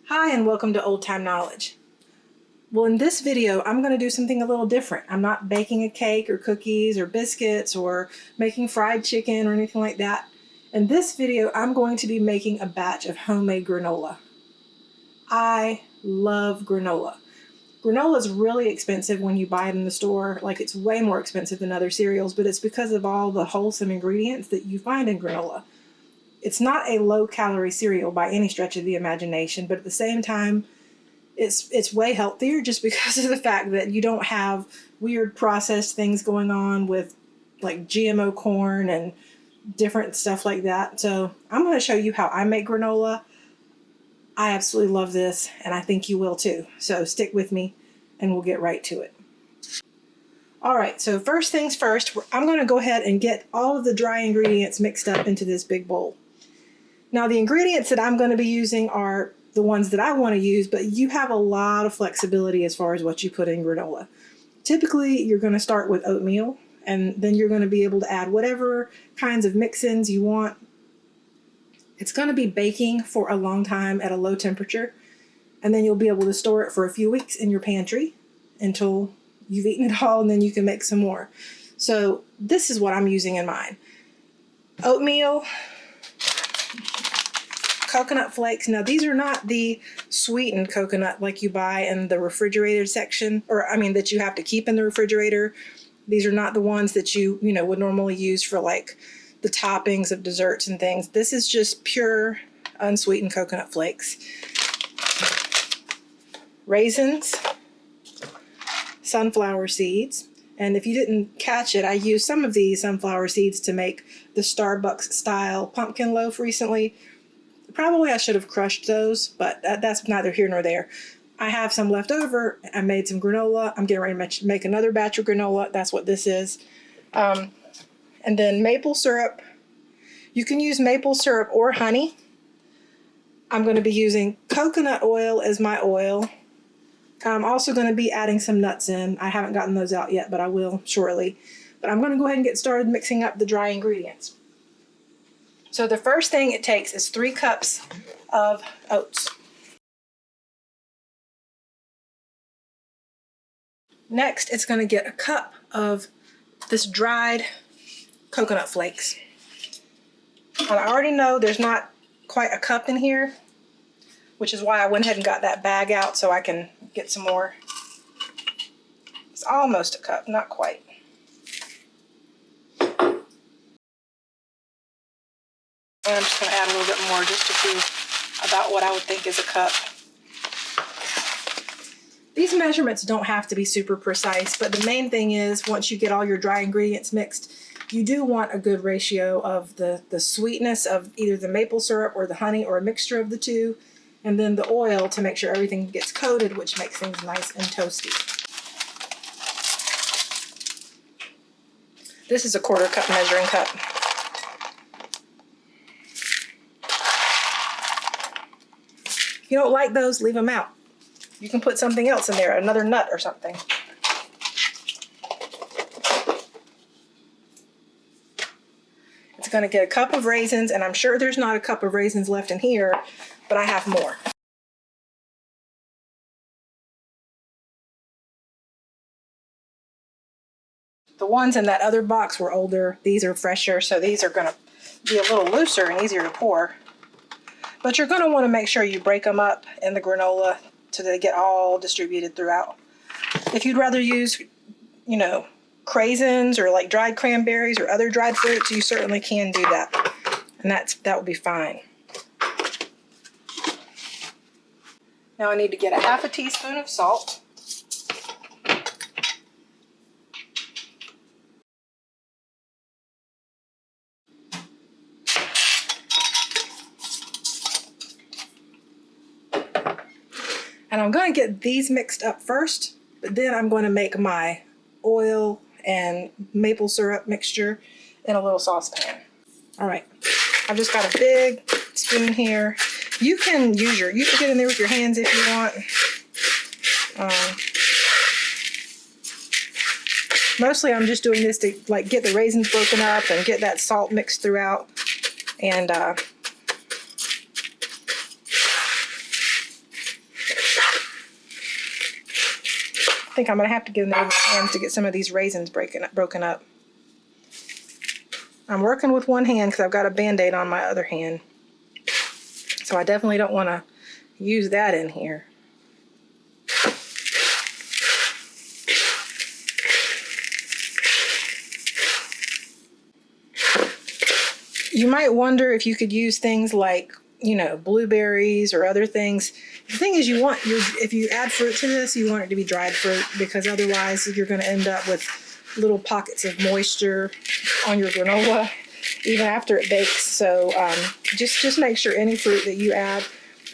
Hi and welcome to Old Time Knowledge. Well, in this video, I'm going to do something a little different. I'm not baking a cake or cookies or biscuits or making fried chicken or anything like that. In this video, I'm going to be making a batch of homemade granola. I love granola. Granola is really expensive when you buy it in the store. Like, it's way more expensive than other cereals, but it's because of all the wholesome ingredients that you find in granola. It's not a low-calorie cereal by any stretch of the imagination, but at the same time, it's way healthier just because of the fact that you don't have weird processed things going on with like GMO corn and different stuff like that. So I'm going to show you how I make granola. I absolutely love this, and I think you will too. So stick with me, and we'll get right to it. All right, so first things first, I'm going to go ahead and get all of the dry ingredients mixed up into this big bowl. Now, the ingredients that I'm going to be using are the ones that I want to use, but you have a lot of flexibility as far as what you put in granola. Typically, you're going to start with oatmeal, and then you're going to be able to add whatever kinds of mix-ins you want. It's going to be baking for a long time at a low temperature, and then you'll be able to store it for a few weeks in your pantry until you've eaten it all, and then you can make some more. So this is what I'm using in mine. Oatmeal, coconut flakes. Now, these are not the sweetened coconut like you buy in the refrigerator section, that you have to keep in the refrigerator. These are not the ones that you would normally use for like the toppings of desserts and things. This is just pure unsweetened coconut flakes. Raisins, sunflower seeds. And if you didn't catch it, I used some of these sunflower seeds to make the Starbucks style pumpkin loaf recently. Probably I should have crushed those, but that's neither here nor there. I have some left over. I made some granola. I'm getting ready to make another batch of granola. That's what this is. And then maple syrup. You can use maple syrup or honey. I'm going to be using coconut oil as my oil. I'm also going to be adding some nuts in. I haven't gotten those out yet, but I will shortly. But I'm going to go ahead and get started mixing up the dry ingredients. So the first thing it takes is 3 cups of oats. Next, it's going to get a cup of this dried coconut flakes. And I already know there's not quite a cup in here, which is why I went ahead and got that bag out so I can get some more. It's almost a cup, not quite. And I'm just going to add a little bit more just to be about what I would think is a cup. These measurements don't have to be super precise, but the main thing is once you get all your dry ingredients mixed, you do want a good ratio of the sweetness of either the maple syrup or the honey or a mixture of the two, and then the oil to make sure everything gets coated, which makes things nice and toasty. This is a 1/4 cup measuring cup. If you don't like those, leave them out. You can put something else in there, another nut or something. It's going to get a cup of raisins, and I'm sure there's not a cup of raisins left in here, but I have more. The ones in that other box were older. These are fresher, so these are going to be a little looser and easier to pour. But you're going to want to make sure you break them up in the granola so they get all distributed throughout. If you'd rather use, craisins or like dried cranberries or other dried fruits, you certainly can do that. And that would be fine. Now I need to get a 1/2 teaspoon of salt. And I'm going to get these mixed up first, but then I'm going to make my oil and maple syrup mixture in a little saucepan. All right, I've just got a big spoon here. You can get in there with your hands if you want. Mostly I'm just doing this to like get the raisins broken up and get that salt mixed throughout. And think I'm going to have to give them hands to get some of these raisins broken up. I'm working with one hand because I've got a Band-Aid on my other hand. So I definitely don't want to use that in here. You might wonder if you could use things like, you know, blueberries or other things. The thing is, if you add fruit to this, you want it to be dried fruit, because otherwise you're going to end up with little pockets of moisture on your granola even after it bakes. So just make sure any fruit that you add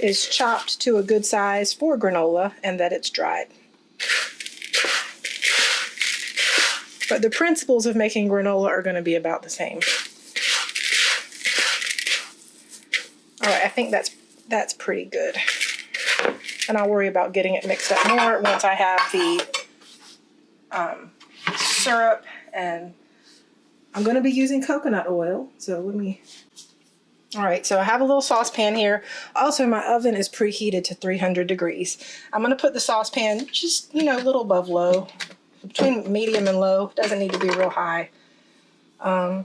is chopped to a good size for granola and that it's dried. But the principles of making granola are going to be about the same. All right, I think that's pretty good. And I'll worry about getting it mixed up more once I have the syrup. And I'm going to be using coconut oil. So all right, so I have a little saucepan here. Also, my oven is preheated to 300 degrees. I'm going to put the saucepan just, you know, a little above low, between medium and low. Doesn't need to be real high. I'm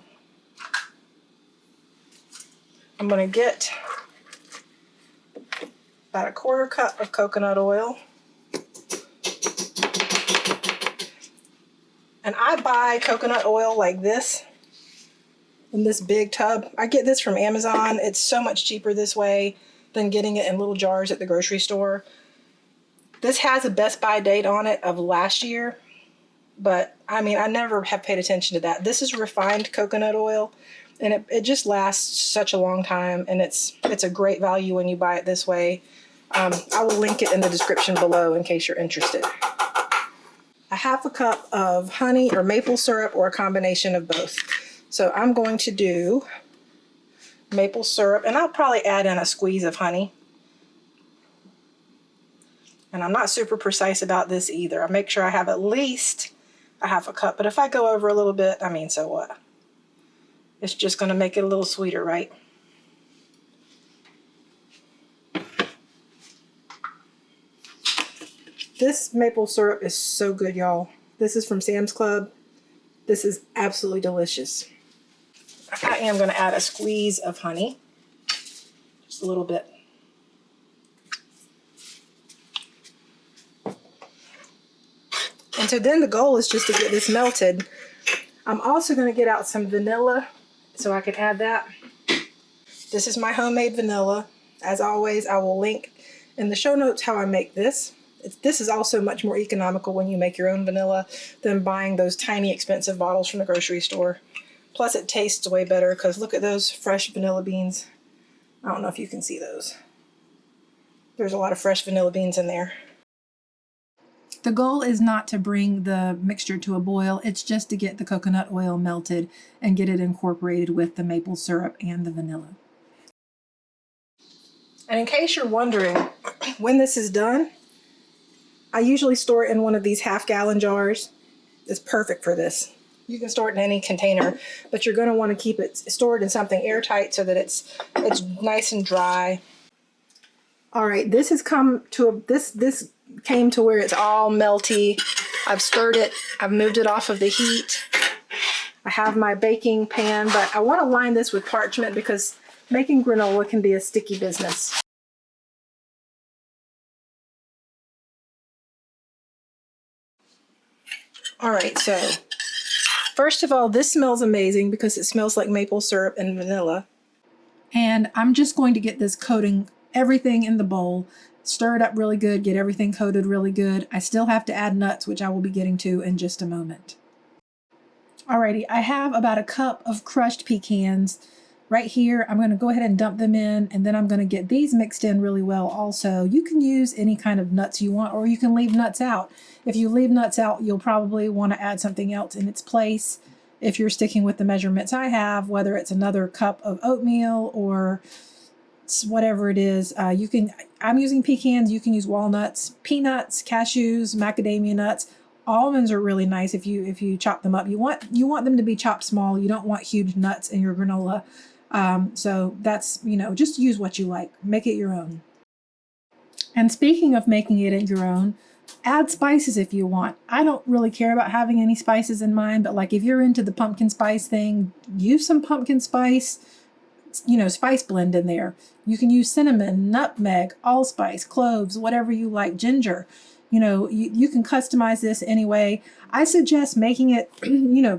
going to get about a 1/4 cup of coconut oil. And I buy coconut oil like this in this big tub. I get this from Amazon. It's so much cheaper this way than getting it in little jars at the grocery store. This has a Best By date on it of last year, but I mean, I never have paid attention to that. This is refined coconut oil, and it just lasts such a long time, and it's a great value when you buy it this way. I will link it in the description below in case you're interested. A 1/2 cup of honey or maple syrup, or a combination of both. So I'm going to do maple syrup, and I'll probably add in a squeeze of honey. And I'm not super precise about this either. I make sure I have at least a 1/2 cup, but if I go over a little bit, I mean, so what? It's just going to make it a little sweeter, right? This maple syrup is so good, y'all. This is from Sam's Club. This is absolutely delicious. I am going to add a squeeze of honey. Just a little bit. And so then the goal is just to get this melted. I'm also going to get out some vanilla so I can add that. This is my homemade vanilla. As always, I will link in the show notes how I make this. This is also much more economical when you make your own vanilla than buying those tiny expensive bottles from the grocery store. Plus it tastes way better because look at those fresh vanilla beans. I don't know if you can see those. There's a lot of fresh vanilla beans in there. The goal is not to bring the mixture to a boil. It's just to get the coconut oil melted and get it incorporated with the maple syrup and the vanilla. And in case you're wondering when this is done, I usually store it in one of these 1/2-gallon jars. It's perfect for this. You can store it in any container, but you're going to want to keep it stored in something airtight so that it's nice and dry. All right, this has come to this came to where it's all melty. I've stirred it. I've moved it off of the heat. I have my baking pan, but I want to line this with parchment because making granola can be a sticky business. All right, so first of all, this smells amazing because it smells like maple syrup and vanilla. And I'm just going to get this coating everything in the bowl, stir it up really good, get everything coated really good. I still have to add nuts, which I will be getting to in just a moment. Alrighty, I have about a cup of crushed pecans. Right here, I'm going to go ahead and dump them in, and then I'm going to get these mixed in really well also. You can use any kind of nuts you want, or you can leave nuts out. If you leave nuts out, you'll probably want to add something else in its place. If you're sticking with the measurements I have, whether it's another cup of oatmeal or whatever it is, I'm using pecans, you can use walnuts, peanuts, cashews, macadamia nuts. Almonds are really nice if you chop them up. You want them to be chopped small. You don't want huge nuts in your granola. So that's, just use what you like. Make it your own. And speaking of making it your own, Add spices if you want. I don't really care about having any spices in mine, but like if you're into the pumpkin spice thing, use some pumpkin spice, spice blend in there. You can use cinnamon, nutmeg, allspice, cloves, whatever you like, ginger. You can customize this anyway. I suggest making it,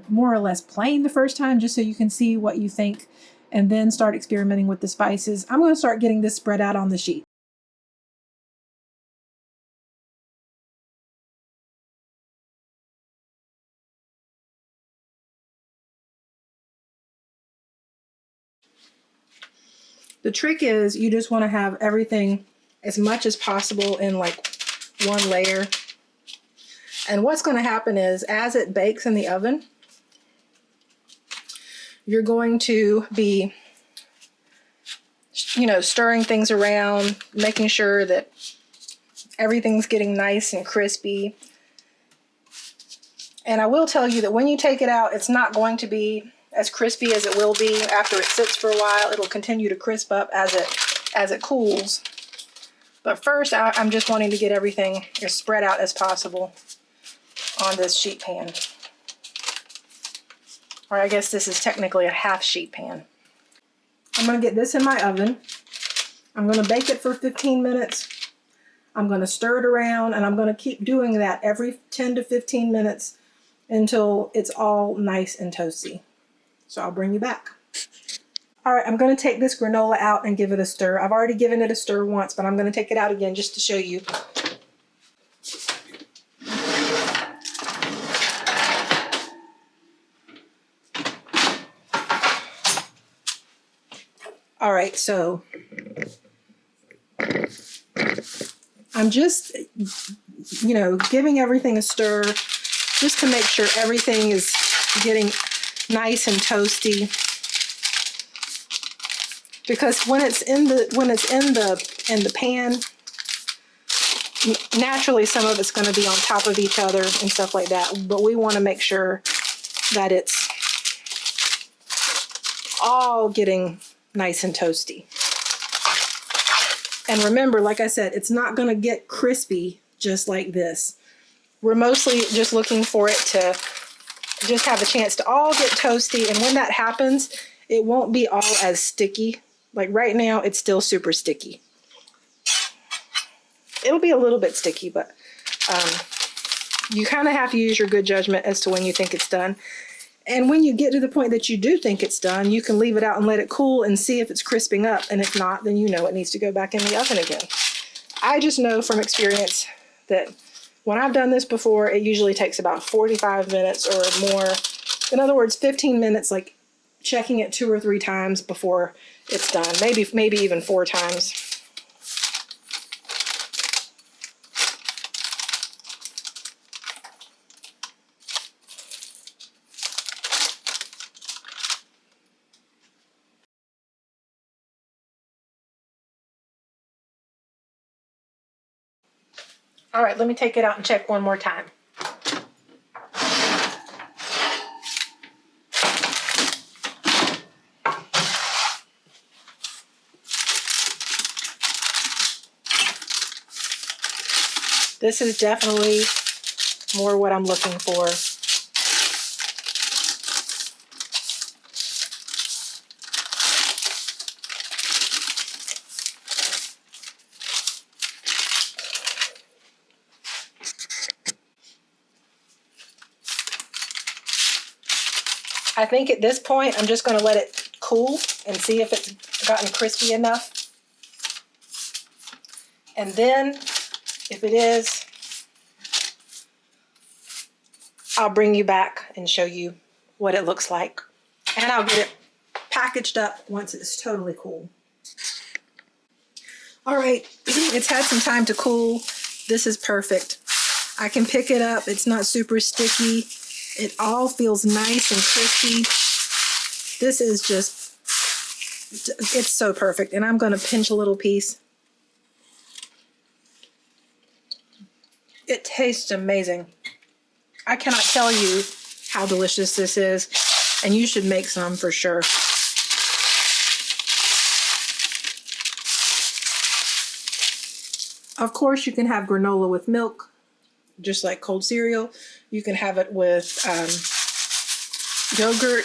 more or less plain the first time just so you can see what you think and then start experimenting with the spices. I'm going to start getting this spread out on the sheet. The trick is you just want to have everything as much as possible in like one layer. And what's going to happen is as it bakes in the oven, you're going to be, stirring things around, making sure that everything's getting nice and crispy. And I will tell you that when you take it out, it's not going to be as crispy as it will be after it sits for a while. It'll continue to crisp up as it cools. But first, I'm just wanting to get everything as spread out as possible on this sheet pan. Or I guess this is technically a half sheet pan. I'm going to get this in my oven. I'm going to bake it for 15 minutes. I'm going to stir it around, and I'm going to keep doing that every 10 to 15 minutes until it's all nice and toasty. So I'll bring you back. All right, I'm going to take this granola out and give it a stir. I've already given it a stir once, but I'm going to take it out again just to show you. All right, so I'm just, giving everything a stir just to make sure everything is getting nice and toasty. Because when it's in the pan, naturally some of it's going to be on top of each other and stuff like that. But we want to make sure that it's all getting nice and toasty. And remember, like I said, it's not going to get crispy just like this. We're mostly just looking for it to just have a chance to all get toasty. And when that happens, it won't be all as sticky. Like right now, it's still super sticky. It'll be a little bit sticky, but you kind of have to use your good judgment as to when you think it's done. And when you get to the point that you do think it's done, you can leave it out and let it cool and see if it's crisping up. And if not, then it needs to go back in the oven again. I just know from experience that when I've done this before, it usually takes about 45 minutes or more. In other words, 15 minutes, like checking it 2 or 3 times before it's done. Maybe even 4 times. All right, let me take it out and check one more time. This is definitely more what I'm looking for. I think at this point, I'm just going to let it cool and see if it's gotten crispy enough. And then, if it is, I'll bring you back and show you what it looks like. And I'll get it packaged up once it's totally cool. All right, it's had some time to cool. This is perfect. I can pick it up. It's not super sticky. It all feels nice and crispy. This is just, it's so perfect. And I'm going to pinch a little piece. It tastes amazing. I cannot tell you how delicious this is, and you should make some for sure. Of course, you can have granola with milk. just like cold cereal. You can have it with yogurt.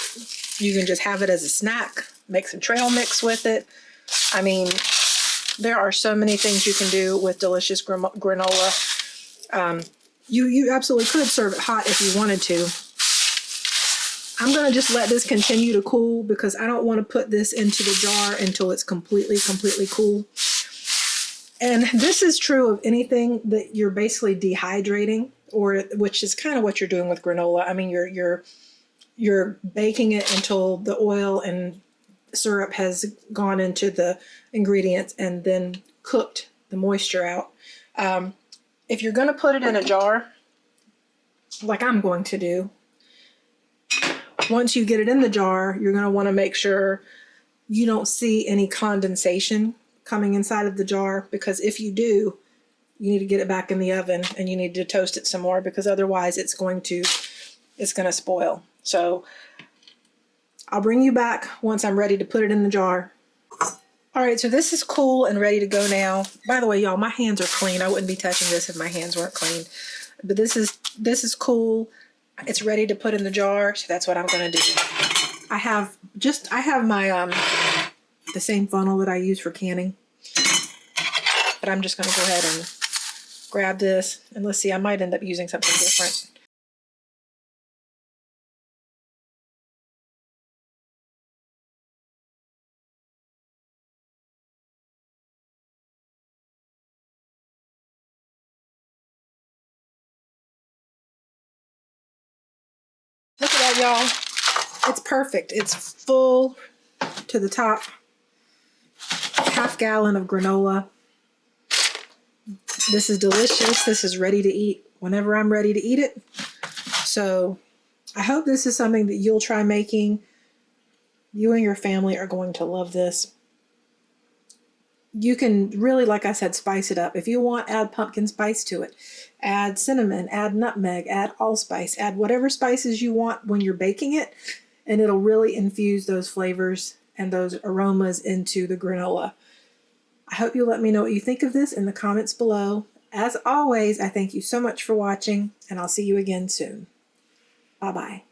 You can just have it as a snack. Make some trail mix with it. I mean, there are so many things you can do with delicious granola. You absolutely could serve it hot if you wanted to. I'm going to just let this continue to cool because I don't want to put this into the jar until it's completely cool. And this is true of anything that you're basically dehydrating, or which is kind of what you're doing with granola. I mean, you're baking it until the oil and syrup has gone into the ingredients and then cooked the moisture out. If you're going to put it in a jar, like I'm going to do, once you get it in the jar, you're going to want to make sure you don't see any condensation coming inside of the jar, because if you do, you need to get it back in the oven and you need to toast it some more, because otherwise it's going to spoil. So I'll bring you back once I'm ready to put it in the jar. All right, so this is cool and ready to go now. By the way, y'all, my hands are clean. I wouldn't be touching this if my hands weren't clean. But this is cool. It's ready to put in the jar, so that's what I'm going to do. I have my the same funnel that I use for canning. But I'm just going to go ahead and grab this, and let's see, I might end up using something different. Look at that, y'all. It's perfect. It's full to the top. Half gallon of granola. This is delicious. This is ready to eat whenever I'm ready to eat it. So I hope this is something that you'll try making. You and your family are going to love this. You can really, like I said, spice it up. If you want, add pumpkin spice to it. Add cinnamon, add nutmeg, add allspice, add whatever spices you want when you're baking it, and it'll really infuse those flavors and those aromas into the granola. I hope you'll let me know what you think of this in the comments below. As always, I thank you so much for watching, and I'll see you again soon. Bye-bye.